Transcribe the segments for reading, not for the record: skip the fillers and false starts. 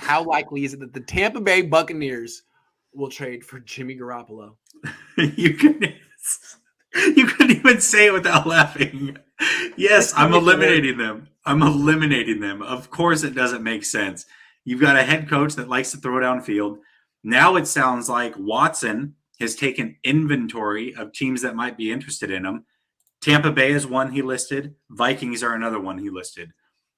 how likely is it that the Tampa Bay Buccaneers will trade for Jimmy Garoppolo? you couldn't even say it without laughing. Yes, I'm eliminating them. I'm eliminating them. Of course, it doesn't make sense. You've got a head coach that likes to throw downfield. Now it sounds like Watson has taken inventory of teams that might be interested in him. Tampa Bay is one he listed. Vikings are another one he listed.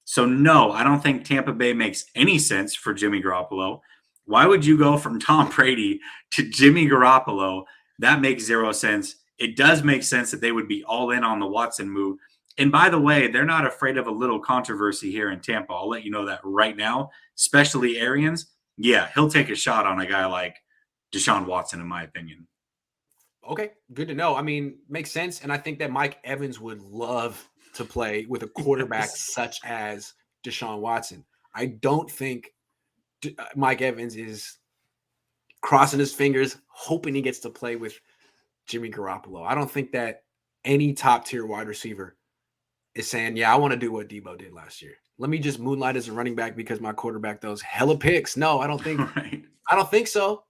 So, no, I don't think Tampa Bay makes any sense for Jimmy Garoppolo. Why would you go from Tom Brady to Jimmy Garoppolo? That makes zero sense. It does make sense that they would be all in on the Watson move. And by the way, they're not afraid of a little controversy here in Tampa. I'll let you know that right now, especially Arians. Yeah, he'll take a shot on a guy like Deshaun Watson, in my opinion. Okay, good to know. I mean, makes sense. And I think that Mike Evans would love to play with a quarterback such as Deshaun Watson. I don't think Mike Evans is crossing his fingers, hoping he gets to play with Jimmy Garoppolo. I don't think that any top-tier wide receiver is saying, yeah, I want to do what Debo did last year. Let me just moonlight as a running back because my quarterback throws hella picks. No, I don't think I don't think so.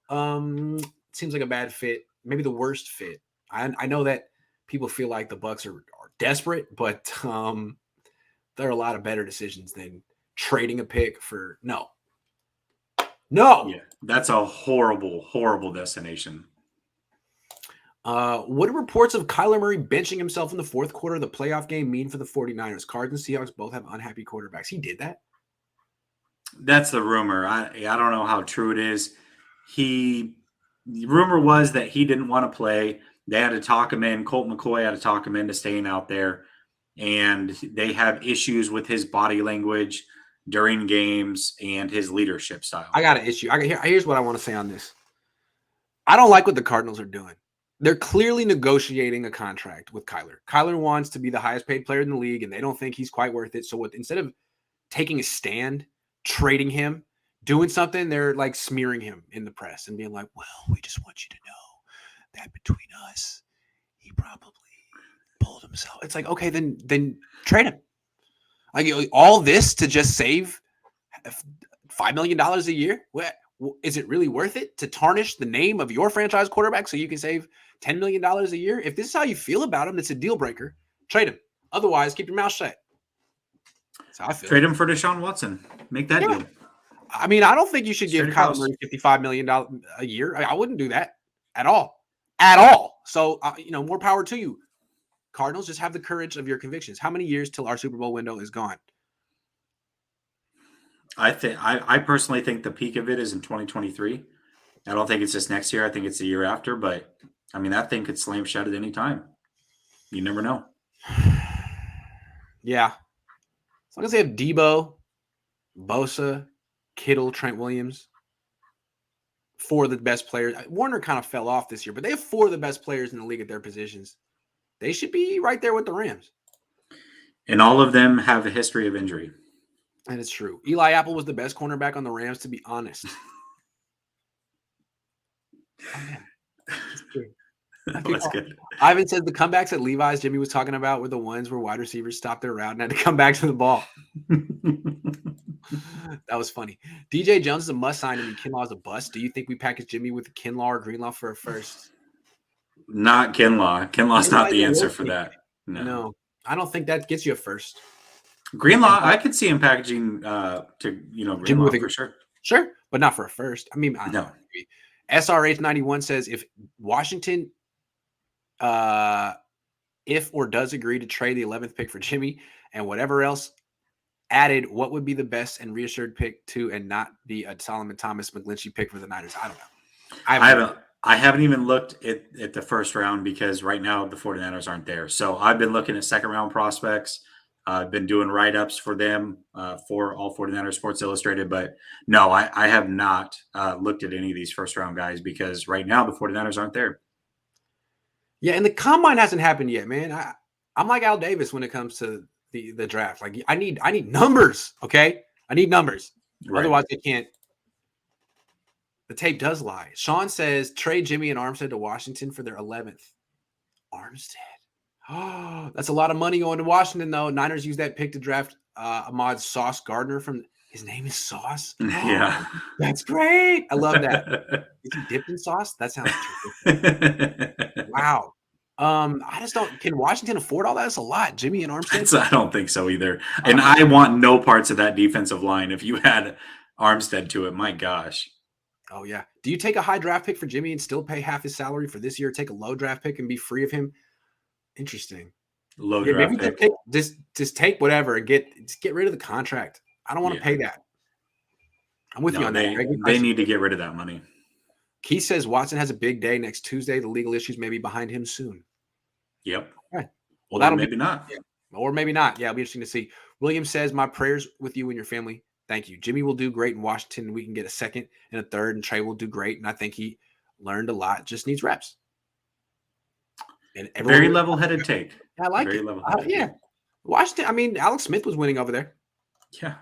Seems like a bad fit, maybe the worst fit. I know that people feel like the Bucs are desperate, but there are a lot of better decisions than trading a pick for no. Yeah, that's a horrible, horrible destination. What do reports of Kyler Murray benching himself in the fourth quarter of the playoff game mean for the 49ers? Cards and Seahawks both have unhappy quarterbacks. He did that? That's the rumor. I don't know how true it is. The rumor was that he didn't want to play. They had to talk him in. Colt McCoy had to talk him into staying out there. And they have issues with his body language during games and his leadership style. I got an issue. Here's what I want to say on this. I don't like what the Cardinals are doing. They're clearly negotiating a contract with Kyler. Kyler wants to be the highest paid player in the league, and they don't think he's quite worth it. So instead of taking a stand, trading him, doing something, they're like smearing him in the press and being like, well, we just want you to know that between us, he probably pulled himself. It's like, okay, then trade him. Like all this to just save $5 million a year? Is it really worth it to tarnish the name of your franchise quarterback so you can save $10 million a year? If this is how you feel about him, it's a deal breaker. Trade him. Otherwise, keep your mouth shut. That's how I feel. Trade him for Deshaun Watson. Make that deal. I mean, I don't think you should give Kyler Murray $55 million a year. I wouldn't do that at all. At all. So, more power to you. Cardinals, just have the courage of your convictions. How many years till our Super Bowl window is gone? I personally think the peak of it is in 2023. I don't think it's just next year. I think it's the year after. But, I mean, that thing could slam shut at any time. You never know. Yeah. As long as they have Debo, Bosa, Kittle, Trent Williams, four of the best players. Warner kind of fell off this year, but they have four of the best players in the league at their positions. They should be right there with the Rams. And all of them have a history of injury. And it's true. Eli Apple was the best cornerback on the Rams, to be honest. Oh, man. That's true. That's good. Ivan said the comebacks at Levi's Jimmy was talking about were the ones where wide receivers stopped their route and had to come back to the ball. That was funny. DJ Jones is a must sign and Kinlaw is a bust. Do you think we package Jimmy with Kinlaw or Greenlaw for a first? Not Kinlaw. Kinlaw's not the answer for that. No, I don't think that gets you a first. Greenlaw, I could see him packaging Greenlaw for sure. Sure, but not for a first. I mean, no. SRH91 says if Washington if or does agree to trade the 11th pick for Jimmy and whatever else added, what would be the best and reassured pick to and not be a Solomon Thomas McGlinchey pick for the Niners? I don't know. I haven't even looked at the first round because right now the 49ers aren't there. So I've been looking at second round prospects. I've been doing write-ups for them for all 49ers Sports Illustrated. But no, I have not looked at any of these first-round guys because right now the 49ers aren't there. Yeah, and the combine hasn't happened yet, man. I'm like Al Davis when it comes to the draft. Like I need numbers, okay? I need numbers. Right. Otherwise, I can't. The tape does lie. Sean says trade Jimmy and Armstead to Washington for their 11th. Armstead. Oh, that's a lot of money going to Washington, though. Niners use that pick to draft Ahmad Sauce Gardner from His name is Sauce. Yeah. Oh, that's great. I love that. Is he dipped in sauce? That sounds terrific. Wow. I just don't. Can Washington afford all that? That's a lot. Jimmy and Armstead. I don't think so either. And I want no parts of that defensive line. If you had Armstead to it, my gosh. Oh yeah. Do you take a high draft pick for Jimmy and still pay half his salary for this year? Take a low draft pick and be free of him. Interesting. Low Yeah, draft maybe pick. just take whatever and get rid of the contract. I don't want to pay that. I'm with you on that. They need to get rid of that money. Keith says Watson has a big day next Tuesday. The legal issues may be behind him soon. Yep. Okay. Well, that'll maybe not. Yeah. Or maybe not. Yeah, it'll be interesting to see. William says, my prayers with you and your family. Thank you. Jimmy will do great in Washington, and we can get a second and a third, and Trey will do great. And I think he learned a lot, just needs reps. And very level-headed take. I like very it. Yeah. Washington, I mean, Alex Smith was winning over there. Yeah.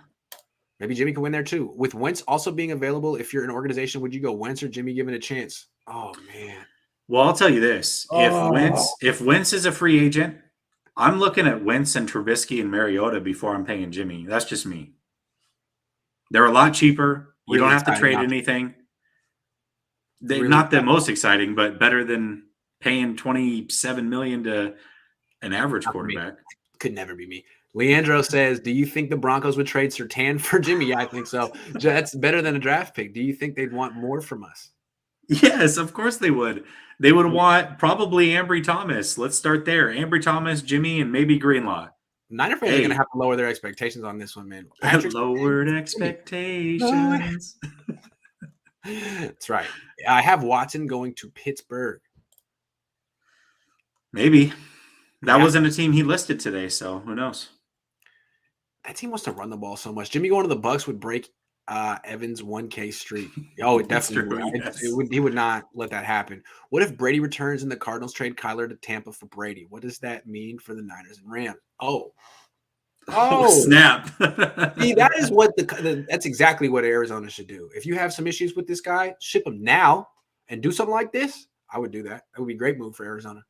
Maybe Jimmy can win there too. With Wentz also being available, if you're an organization, would you go Wentz or Jimmy given a chance? Oh, man. Well, I'll tell you this. If Wentz is a free agent, I'm looking at Wentz and Trubisky and Mariota before I'm paying Jimmy. That's just me. They're a lot cheaper. You don't have to trade anything. They're not the most exciting, but better than paying $27 million to an average quarterback. Could never be me. Leandro says, do you think the Broncos would trade Surtain for Jimmy? Yeah, I think so. That's better than a draft pick. Do you think they'd want more from us? Yes, of course they would. They would want probably Ambry Thomas. Let's start there. Ambry Thomas, Jimmy, and maybe Greenlaw. Niner fans are going to have to lower their expectations on this one, man. Lowered expectations. That's right. I have Watson going to Pittsburgh. Maybe. That wasn't a team he listed today, so who knows? That team wants to run the ball so much. Jimmy going to the Bucks would break Evans' 1K streak. Oh, it definitely would. Yes. He would not let that happen. What if Brady returns and the Cardinals trade Kyler to Tampa for Brady? What does that mean for the Niners and Rams? Oh, snap. See, that is what that's exactly what Arizona should do. If you have some issues with this guy, ship him now and do something like this. I would do that. It would be a great move for Arizona.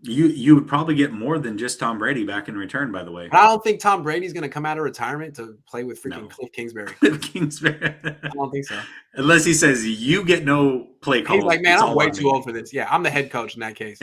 You would probably get more than just Tom Brady back in return, by the way. I don't think Tom Brady's going to come out of retirement to play with freaking Cliff Kingsbury. I don't think so. Unless he says you get no play call. He's like, man, I'm way too old for this. Yeah, I'm the head coach in that case.